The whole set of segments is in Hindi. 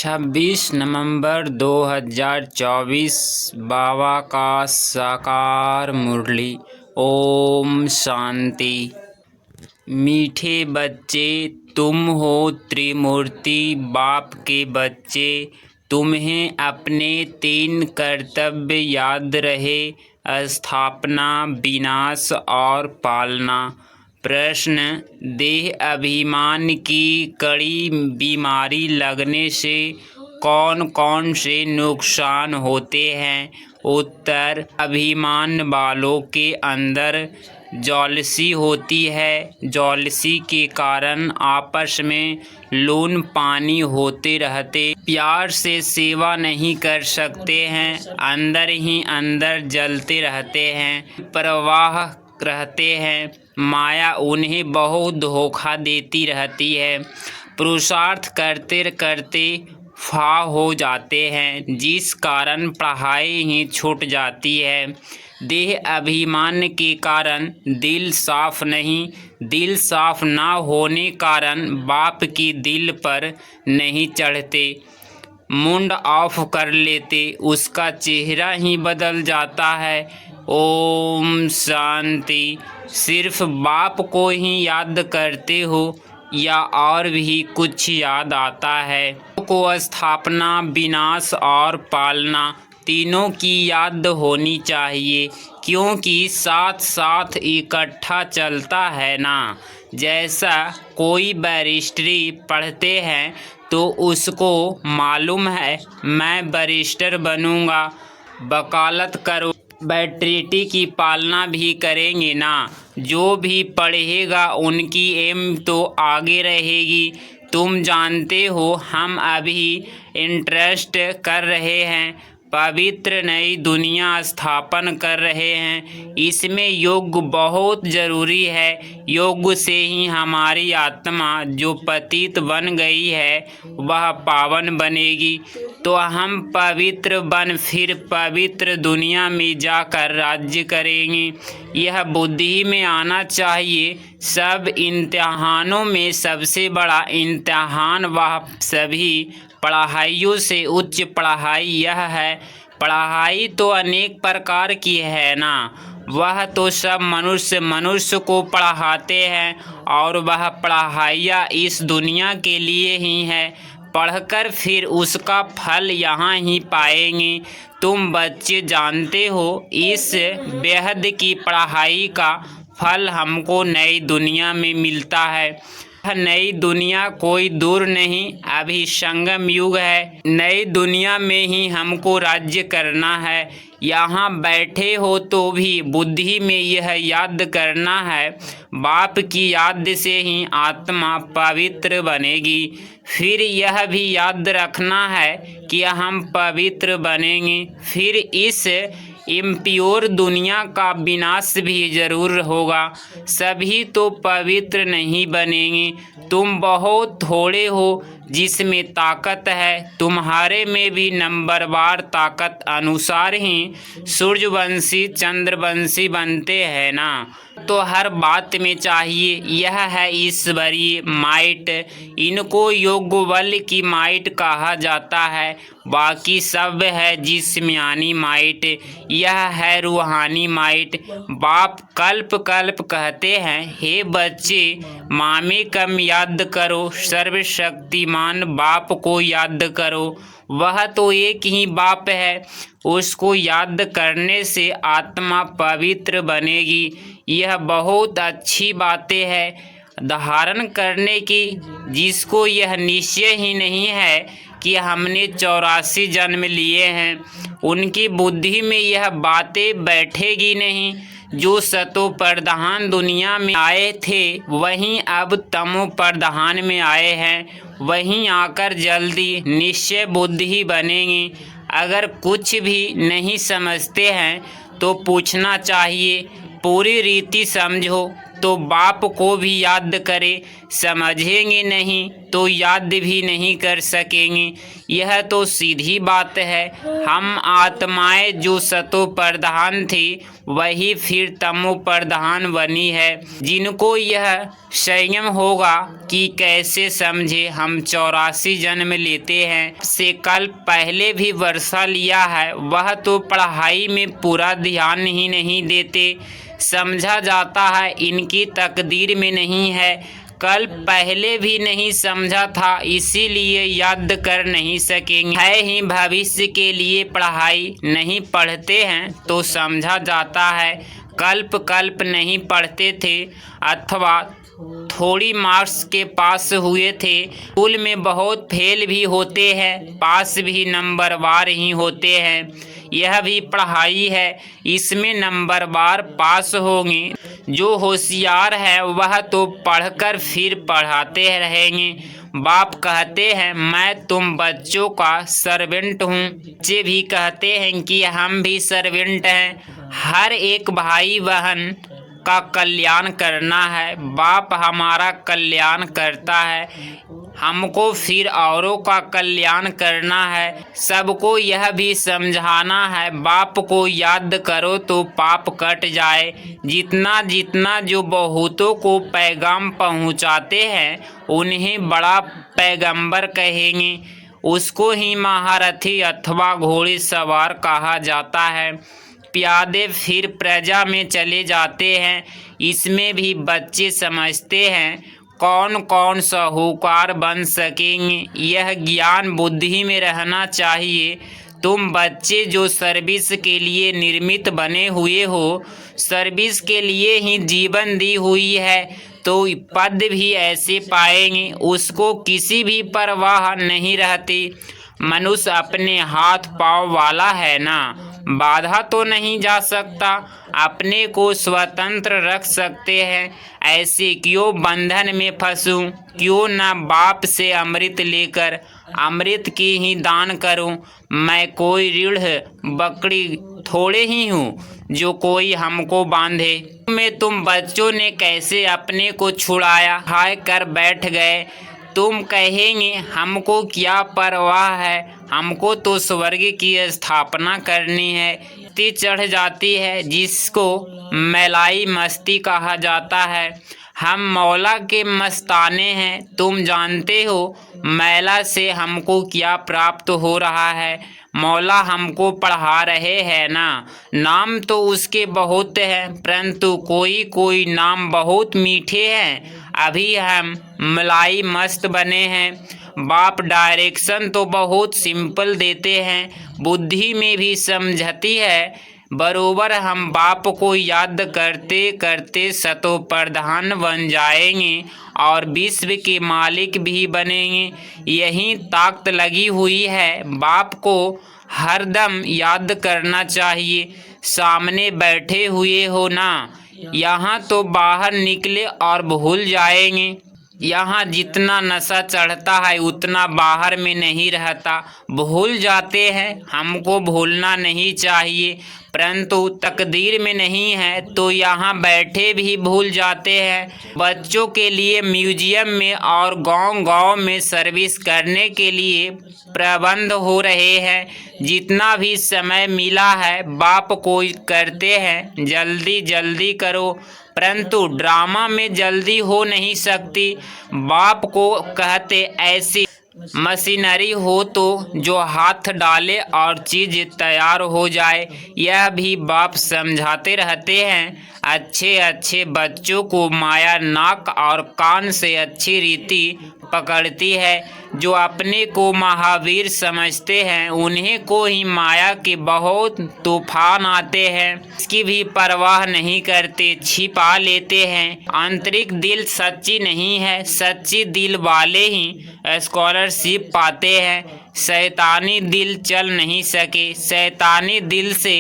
26 नवंबर 2024 बाबा का साकार मुरली। ओम शांति। मीठे बच्चे तुम हो त्रिमूर्ति बाप के बच्चे, तुम्हें अपने 3 कर्तव्य याद रहे, स्थापना, विनाश और पालना। प्रश्न: देह अभिमान की कड़ी बीमारी लगने से कौन कौन से नुकसान होते हैं? उत्तर: अभिमान वालों के अंदर जॉलसी होती है। जॉलसी के कारण आपस में लून पानी होते रहते, प्यार से सेवा नहीं कर सकते हैं, अंदर ही अंदर जलते रहते हैं, प्रवाह रहते हैं। माया उन्हें बहुत धोखा देती रहती है। पुरुषार्थ करते करते फा हो जाते हैं, जिस कारण पढ़ाई ही छूट जाती है। देह अभिमान के कारण दिल साफ नहीं, दिल साफ ना होने कारण बाप की दिल पर नहीं चढ़ते। मुंड ऑफ कर लेते, उसका चेहरा ही बदल जाता है। ओम शांति। सिर्फ बाप को ही याद करते हो या और भी कुछ याद आता है? को स्थापना, विनाश और पालना तीनों की याद होनी चाहिए, क्योंकि साथ साथ इकट्ठा चलता है ना। जैसा कोई बैरिस्ट्री पढ़ते हैं तो उसको मालूम है मैं बैरिस्टर बनूंगा, वकालत करो, बैटरीटी की पालना भी करेंगे ना। जो भी पढ़ेगा उनकी एम तो आगे रहेगी। तुम जानते हो हम अभी इंटरेस्ट कर रहे हैं, पवित्र नई दुनिया स्थापन कर रहे हैं। इसमें योग बहुत ज़रूरी है। योग से ही हमारी आत्मा जो पतित बन गई है वह पावन बनेगी, तो हम पवित्र बन फिर पवित्र दुनिया में जाकर राज्य करेंगे। यह बुद्धि में आना चाहिए। सब इम्तिहानों में सबसे बड़ा इम्तिहान वह सभी पढ़ाइयों से उच्च पढ़ाई यह है। पढ़ाई तो अनेक प्रकार की है ना, वह तो सब मनुष्य को पढ़ाते हैं, और वह पढ़ाइयाँ इस दुनिया के लिए ही है। पढ़कर फिर उसका फल यहाँ ही पाएंगे। तुम बच्चे जानते हो इस बेहद की पढ़ाई का फल हमको नई दुनिया में मिलता है। नई दुनिया कोई दूर नहीं, अभी संगम युग है। नई दुनिया में ही हमको राज्य करना है। यहाँ बैठे हो तो भी बुद्धि में यह याद करना है, बाप की याद से ही आत्मा पवित्र बनेगी। फिर यह भी याद रखना है कि हम पवित्र बनेंगे, फिर इस इम्प्योर दुनिया का विनाश भी जरूर होगा। सभी तो पवित्र नहीं बनेंगे। तुम बहुत थोड़े हो जिसमें ताकत है, तुम्हारे में भी नंबरवार ताकत अनुसार ही सूर्यवंशी चंद्रवंशी बनते हैं ना। तो हर बात में चाहिए यह है ईश्वरीय माइट। इनको योग बल की माइट कहा जाता है। बाकी सब है जिस्मानी माइट, यह है रूहानी माइट। बाप कल्प कल्प कहते हैं, हे बच्चे मामे कम याद करो, सर्वशक्तिमान बाप को याद करो। वह तो एक ही बाप है, उसको याद करने से आत्मा पवित्र बनेगी। यह बहुत अच्छी बातें हैं धारण करने की, जिसको यह निश्चय ही नहीं है कि हमने 84 जन्म लिए हैं, उनकी बुद्धि में यह बातें बैठेगी नहीं। जो सतो प्रधान दुनिया में आए थे वहीं अब तमो प्रधान में आए हैं, वहीं आकर जल्दी निश्चय बुद्धि बनेंगे। अगर कुछ भी नहीं समझते हैं तो पूछना चाहिए, पूरी रीति समझो, तो बाप को भी याद करें, समझेंगे नहीं तो याद भी नहीं कर सकेंगे। यह तो सीधी बात है। हम आत्माएं जो सतो प्रधान थी वही फिर तमो प्रधान बनी है। जिनको यह संयम होगा कि कैसे समझे, हम 84 जन्म लेते हैं से कल पहले भी वर्षा लिया है, वह तो पढ़ाई में पूरा ध्यान ही नहीं देते। समझा जाता है इनकी तकदीर में नहीं है, कल पहले भी नहीं समझा था इसीलिए याद कर नहीं सकेंगे। है ही भविष्य के लिए पढ़ाई, नहीं पढ़ते हैं तो समझा जाता है कल्प कल्प नहीं पढ़ते थे अथवा थोड़ी मार्क्स के पास हुए थे। स्कूल में बहुत फेल भी होते हैं, पास भी नंबरवार ही होते हैं। यह भी पढ़ाई है, इसमें नंबरवार पास होंगे। जो होशियार है वह तो पढ़कर फिर पढ़ाते रहेंगे। बाप कहते हैं मैं तुम बच्चों का सर्वेंट हूँ, बच्चे भी कहते हैं कि हम भी सर्वेंट हैं। हर एक भाई बहन का कल्याण करना है, बाप हमारा कल्याण करता है, हमको फिर औरों का कल्याण करना है। सबको यह भी समझाना है बाप को याद करो तो पाप कट जाए। जितना जितना जो बहुतों को पैगाम पहुंचाते हैं उन्हें बड़ा पैगंबर कहेंगे, उसको ही महारथी अथवा घोड़े सवार कहा जाता है। प्यादे फिर प्रजा में चले जाते हैं, इसमें भी बच्चे समझते हैं कौन कौन साहूकार बन सकेंगे। यह ज्ञान बुद्धि में रहना चाहिए। तुम बच्चे जो सर्विस के लिए निर्मित बने हुए हो, सर्विस के लिए ही जीवन दी हुई है, तो पद भी ऐसे पाएंगे, उसको किसी भी परवाह नहीं रहती। मनुष्य अपने हाथ पाँव वाला है ना, बाधा तो नहीं जा सकता, अपने को स्वतंत्र रख सकते हैं। ऐसे क्यों बंधन में फंसूं, क्यों न बाप से अमृत लेकर अमृत की ही दान करूं। मैं कोई रीढ़ बकरी थोड़े ही हूँ जो कोई हमको बांधे। में तुम बच्चों ने कैसे अपने को छुड़ाया, हाय कर बैठ गए। तुम कहेंगे हमको क्या परवाह है, हमको तो स्वर्ग की स्थापना करनी है। मस्ती चढ़ जाती है जिसको मैलाई मस्ती कहा जाता है। हम मौला के मस्ताने हैं, तुम जानते हो मैला से हमको क्या प्राप्त हो रहा है। मौला हमको पढ़ा रहे हैं ना, नाम तो उसके बहुत हैं परंतु कोई कोई नाम बहुत मीठे हैं। अभी हम मलाई मस्त बने हैं। बाप डायरेक्शन तो बहुत सिंपल देते हैं, बुद्धि में भी समझती है बरोबर। हम बाप को याद करते करते सतो प्रधान बन जाएंगे और विश्व के मालिक भी बनेंगे। यही ताकत लगी हुई है, बाप को हरदम याद करना चाहिए। सामने बैठे हुए हो ना, यहाँ तो बाहर निकले और भूल जाएंगे। यहाँ जितना नशा चढ़ता है उतना बाहर में नहीं रहता, भूल जाते हैं। हमको भूलना नहीं चाहिए परंतु तकदीर में नहीं है तो यहाँ बैठे भी भूल जाते हैं। बच्चों के लिए म्यूजियम में और गांव-गांव में सर्विस करने के लिए प्रबंध हो रहे हैं। जितना भी समय मिला है बाप को करते हैं, जल्दी जल्दी करो, परंतु ड्रामा में जल्दी हो नहीं सकती। बाप को कहते ऐसी मशीनरी हो तो जो हाथ डाले और चीज़ तैयार हो जाए। यह भी बाप समझाते रहते हैं। अच्छे अच्छे बच्चों को माया नाक और कान से अच्छी रीति पकड़ती है। जो अपने को महावीर समझते हैं उन्हें को ही माया के बहुत तूफान आते हैं, इसकी भी परवाह नहीं करते, छिपा लेते हैं। आंतरिक दिल सच्ची नहीं है, सच्ची दिल वाले ही स्कॉलरशिप पाते हैं। शैतानी दिल चल नहीं सके, शैतानी दिल से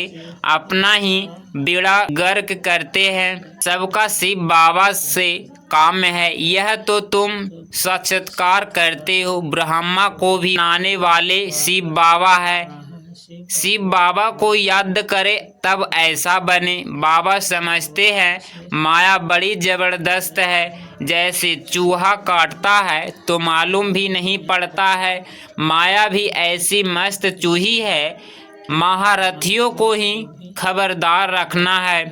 अपना ही बेड़ा गर्क करते हैं। सबका शिव बाबा से काम है, यह तो तुम साक्षात्कार करते हो। ब्रह्मा को भी बनाने वाले शिव बाबा है, शिव बाबा को याद करे तब ऐसा बने। बाबा समझते हैं माया बड़ी जबरदस्त है, जैसे चूहा काटता है तो मालूम भी नहीं पड़ता है। माया भी ऐसी मस्त चूही है, महारथियों को ही खबरदार रखना है।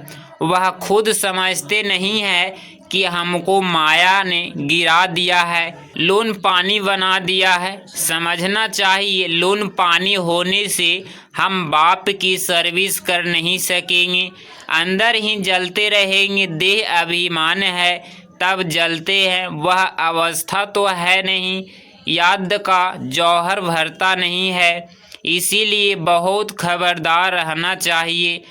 वह खुद समझते नहीं है कि हमको माया ने गिरा दिया है, लून पानी बना दिया है। समझना चाहिए लून पानी होने से हम बाप की सर्विस कर नहीं सकेंगे, अंदर ही जलते रहेंगे। देह अभिमान है तब जलते हैं, वह अवस्था तो है नहीं। याद का जौहर भरता नहीं है, इसीलिए बहुत खबरदार रहना चाहिए।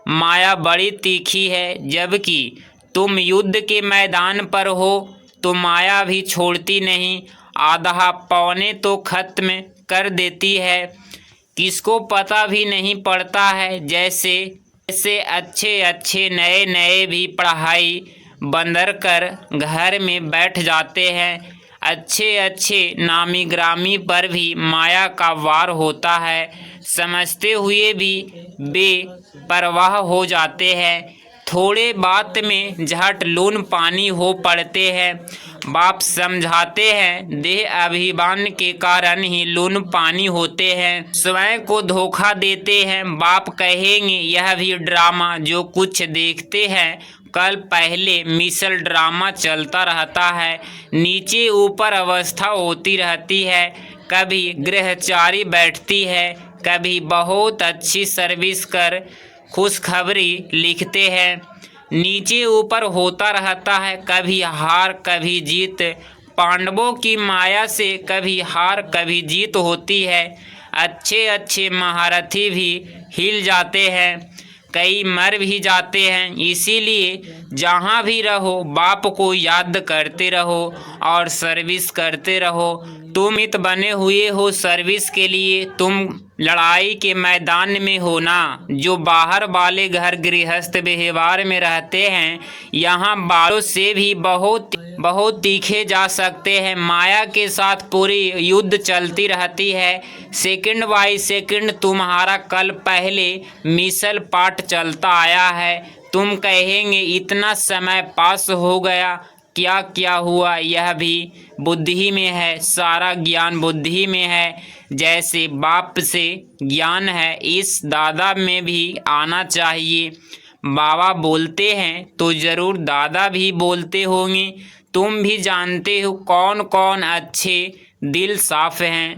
माया बड़ी तीखी है, जबकि तुम युद्ध के मैदान पर हो तो माया भी छोड़ती नहीं, आधा पौने तो खत्म कर देती है। किसको पता भी नहीं पड़ता है, जैसे अच्छे अच्छे नए नए भी पढ़ाई बंदर कर घर में बैठ जाते हैं। अच्छे अच्छे नामी ग्रामी पर भी माया का वार होता है, समझते हुए भी बेपरवाह हो जाते हैं। थोड़े बात में झट लून पानी हो पड़ते हैं। बाप समझाते हैं देह अभिमान के कारण ही लून पानी होते हैं, स्वयं को धोखा देते हैं। बाप कहेंगे यह भी ड्रामा जो कुछ देखते हैं कल पहले मिसल ड्रामा चलता रहता है, नीचे ऊपर अवस्था होती रहती है। कभी गृहचारी बैठती है, कभी बहुत अच्छी सर्विस कर खुशखबरी लिखते हैं, नीचे ऊपर होता रहता है। कभी हार कभी जीत, पांडवों की माया से कभी हार कभी जीत होती है। अच्छे अच्छे महारथी भी हिल जाते हैं, कई मर भी जाते हैं। इसीलिए जहाँ भी रहो बाप को याद करते रहो और सर्विस करते रहो। तुम मित बने हुए हो सर्विस के लिए, तुम लड़ाई के मैदान में हो ना। जो बाहर वाले घर गृहस्थ व्यवहार में रहते हैं, यहाँ बालों से भी बहुत तीखे जा सकते हैं। माया के साथ पूरी युद्ध चलती रहती है, सेकंड बाई सेकंड तुम्हारा कल पहले मिसल पाठ चलता आया है। तुम कहेंगे इतना समय पास हो गया, क्या क्या हुआ। यह भी बुद्धि में है, सारा ज्ञान बुद्धि में है। जैसे बाप से ज्ञान है, इस दादा में भी आना चाहिए। बाबा बोलते हैं तो जरूर दादा भी बोलते होंगे। तुम भी जानते हो कौन कौन अच्छे दिल साफ हैं।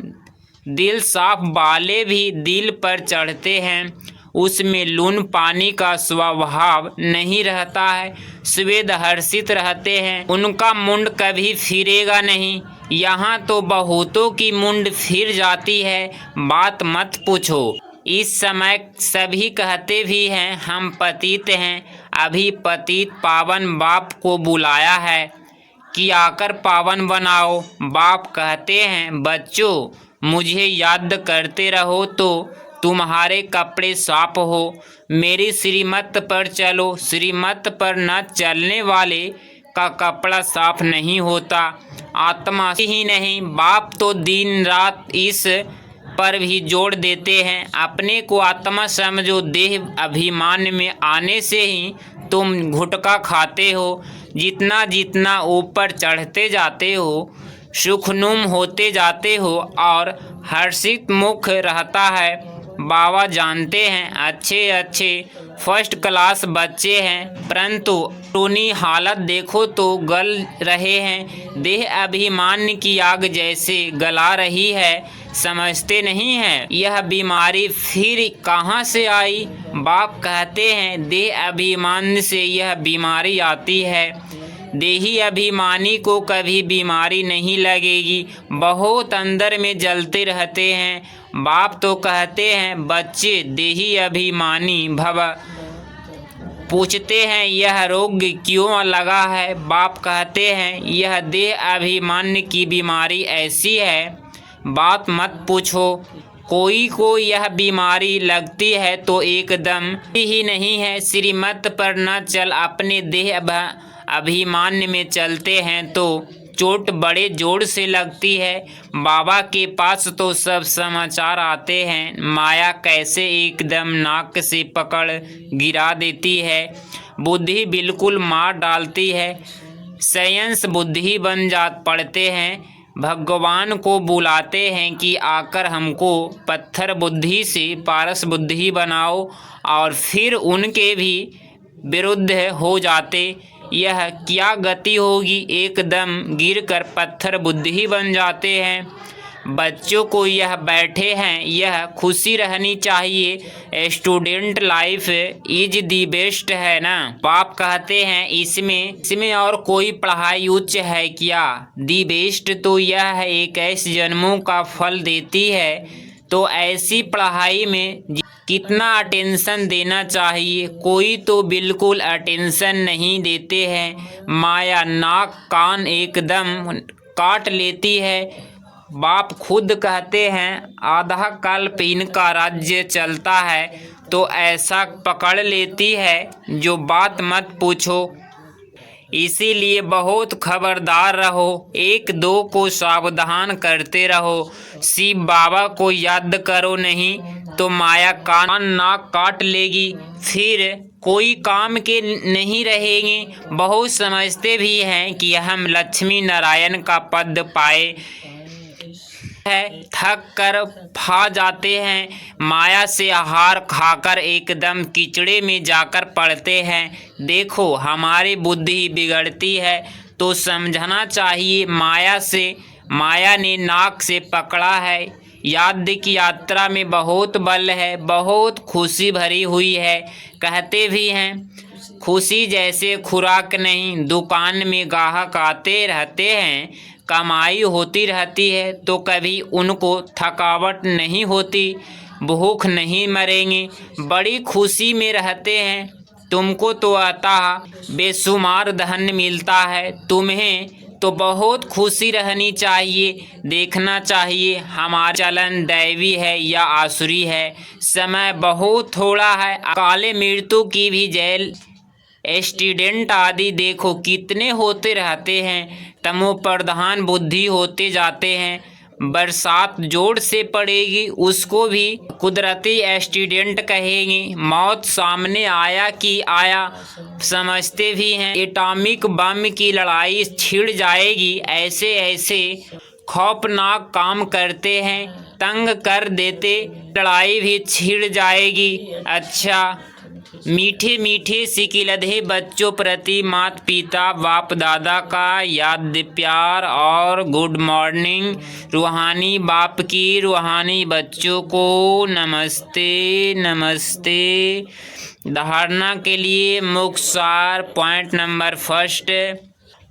दिल साफ वाले भी दिल पर चढ़ते हैं, उसमें लून पानी का स्वभाव नहीं रहता है, स्वेद हर्षित रहते हैं। उनका मुंड कभी फिरेगा नहीं। यहाँ तो बहुतों की मुंड फिर जाती है, बात मत पूछो। इस समय सभी कहते भी हैं हम पतित हैं। अभी पतित पावन बाप को बुलाया है कि आकर पावन बनाओ। बाप कहते हैं बच्चों मुझे याद करते रहो तो तुम्हारे कपड़े साफ हो। मेरी श्रीमत पर चलो, श्रीमत पर न चलने वाले का कपड़ा साफ नहीं होता। आत्मा ही नहीं, बाप तो दिन रात इस पर भी जोड़ देते हैं। अपने को आत्मा समझो, देह अभिमान में आने से ही तुम घुटका खाते हो। जितना जितना ऊपर चढ़ते जाते हो, सुखनुम होते जाते हो और हर्षित मुख रहता है। बाबा जानते हैं अच्छे अच्छे फर्स्ट क्लास बच्चे हैं, परंतु टूनी हालत देखो तो गल रहे हैं। देह अभिमान की आग जैसे गला रही है, समझते नहीं हैं यह बीमारी फिर कहाँ से आई। बाप कहते हैं देह अभिमान से यह बीमारी आती है, देही अभिमानी को कभी बीमारी नहीं लगेगी, बहुत अंदर में जलते रहते हैं। बाप तो कहते हैं बच्चे देही अभिमानी भव। पूछते हैं यह रोग क्यों लगा है। बाप कहते हैं यह देह अभिमान की बीमारी ऐसी है, बात मत पूछो। कोई को यह बीमारी लगती है तो एकदम ही नहीं है, श्रीमत पर न चल अपने देह अभिमान में चलते हैं तो चोट बड़े जोर से लगती है। बाबा के पास तो सब समाचार आते हैं। माया कैसे एकदम नाक से पकड़ गिरा देती है, बुद्धि बिल्कुल मार डालती है, साइंस बुद्धि बन पड़ते हैं। भगवान को बुलाते हैं कि आकर हमको पत्थर बुद्धि से पारस बुद्धि बनाओ, और फिर उनके भी विरुद्ध हो जाते। यह क्या गति होगी, एकदम गिरकर पत्थर बुद्धि बन जाते हैं। बच्चों को यह बैठे हैं, यह खुशी रहनी चाहिए। Student life is the best है ना। पाप कहते हैं इसमें और कोई पढ़ाई उच्च है क्या। दी बेस्ट तो यह है एक ऐसे जन्मों का फल देती है। तो ऐसी पढ़ाई में कितना अटेंशन देना चाहिए, कोई तो बिल्कुल अटेंशन नहीं देते हैं। माया नाक कान एकदम काट लेती है। बाप खुद कहते हैं आधा कल्प इनका राज्य चलता है, तो ऐसा पकड़ लेती है जो बात मत पूछो। इसीलिए बहुत खबरदार रहो, एक दो को सावधान करते रहो। शिव बाबा को याद करो, नहीं तो माया कान नाक काट लेगी, फिर कोई काम के नहीं रहेंगे। बहुत समझते भी हैं कि हम लक्ष्मी नारायण का पद पाए है, थक कर फा जाते हैं। माया से आहार खाकर एकदम कीचड़े में जाकर पड़ते हैं। देखो हमारी बुद्धि बिगड़ती है तो समझना चाहिए माया ने नाक से पकड़ा है। याद की यात्रा में बहुत बल है, बहुत खुशी भरी हुई है। कहते भी हैं खुशी जैसे खुराक नहीं, दुकान में ग्राहक आते रहते हैं, कमाई होती रहती है तो कभी उनको थकावट नहीं होती, भूख नहीं मरेंगे, बड़ी खुशी में रहते हैं। तुमको तो आता बेशुमार धन मिलता है, तुम्हें तो बहुत खुशी रहनी चाहिए। देखना चाहिए हमारा चलन दैवी है या आसुरी है। समय बहुत थोड़ा है, काले मृत्यु की भी जेल स्टूडेंट आदि देखो कितने होते रहते हैं। तमो प्रधान बुद्धि होते जाते हैं। बरसात जोर से पड़ेगी, उसको भी कुदरती स्टूडेंट कहेंगे। मौत सामने आया कि आया, समझते भी हैं एटॉमिक बम की लड़ाई छिड़ जाएगी। ऐसे ऐसे खौफनाक काम करते हैं, तंग कर देते, लड़ाई भी छिड़ जाएगी। अच्छा, मीठे मीठे सिकिलधे बच्चों प्रति माता पिता बाप दादा का याद प्यार और गुड मॉर्निंग। रूहानी बाप की रूहानी बच्चों को नमस्ते नमस्ते। धारणा के लिए मुख्य सार पॉइंट नंबर फर्स्ट,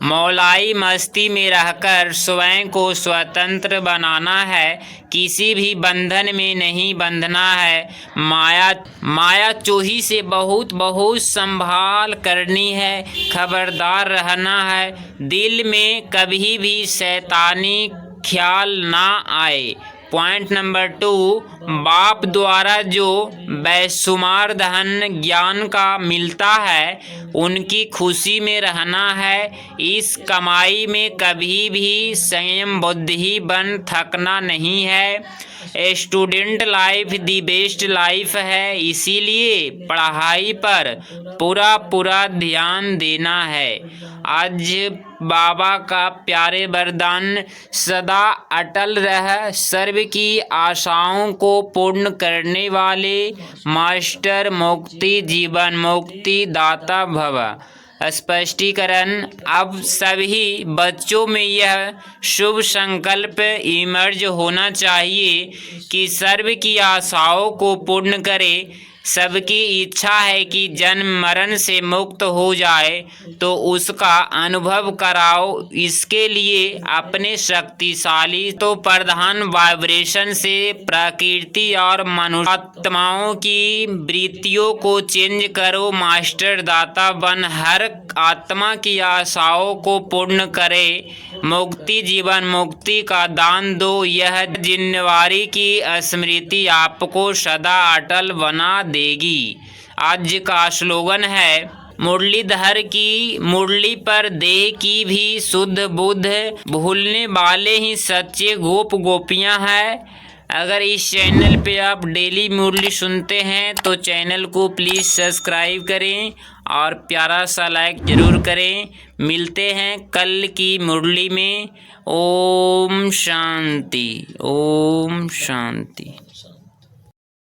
मौलाई मस्ती में रहकर स्वयं को स्वतंत्र बनाना है, किसी भी बंधन में नहीं बंधना है। माया चूही से बहुत बहुत संभाल करनी है, खबरदार रहना है। दिल में कभी भी शैतानी ख्याल ना आए। पॉइंट नंबर 2, बाप द्वारा जो बेशुमार धन ज्ञान का मिलता है उनकी खुशी में रहना है। इस कमाई में कभी भी संयम बुद्धि बन थकना नहीं है। Student life the best life है, इसीलिए पढ़ाई पर पूरा ध्यान देना है। आज बाबा का प्यारे वरदान, सदा अटल रह, सर्व की आशाओं को पूर्ण करने वाले मास्टर मुक्ति जीवन मुक्ति दाता भव। स्पष्टीकरण, अब सभी बच्चों में यह शुभ संकल्प इमर्ज होना चाहिए कि सर्व की आशाओं को पूर्ण करे। सबकी इच्छा है कि जन्म मरण से मुक्त हो जाए, तो उसका अनुभव कराओ। इसके लिए अपने शक्तिशाली तो प्रधान वाइब्रेशन से प्रकृति और मनुष्यात्माओं की वृत्तियों को चेंज करो। मास्टर दाता बन हर आत्मा की आशाओं को पूर्ण करे। मुक्ति जीवन मुक्ति का दान दो। यह जिम्मेवारी की स्मृति आपको सदा अटल बना देगी। आज का स्लोगन है, मुरलीधर की मुरली पर देह की भी शुद्ध बुद्ध, भूलने वाले ही सच्चे गोप गोपियां हैं। अगर इस चैनल पे आप डेली मुरली सुनते हैं तो चैनल को प्लीज़ सब्सक्राइब करें और प्यारा सा लाइक ज़रूर करें। मिलते हैं कल की मुरली में। ओम शांति, ओम शांति।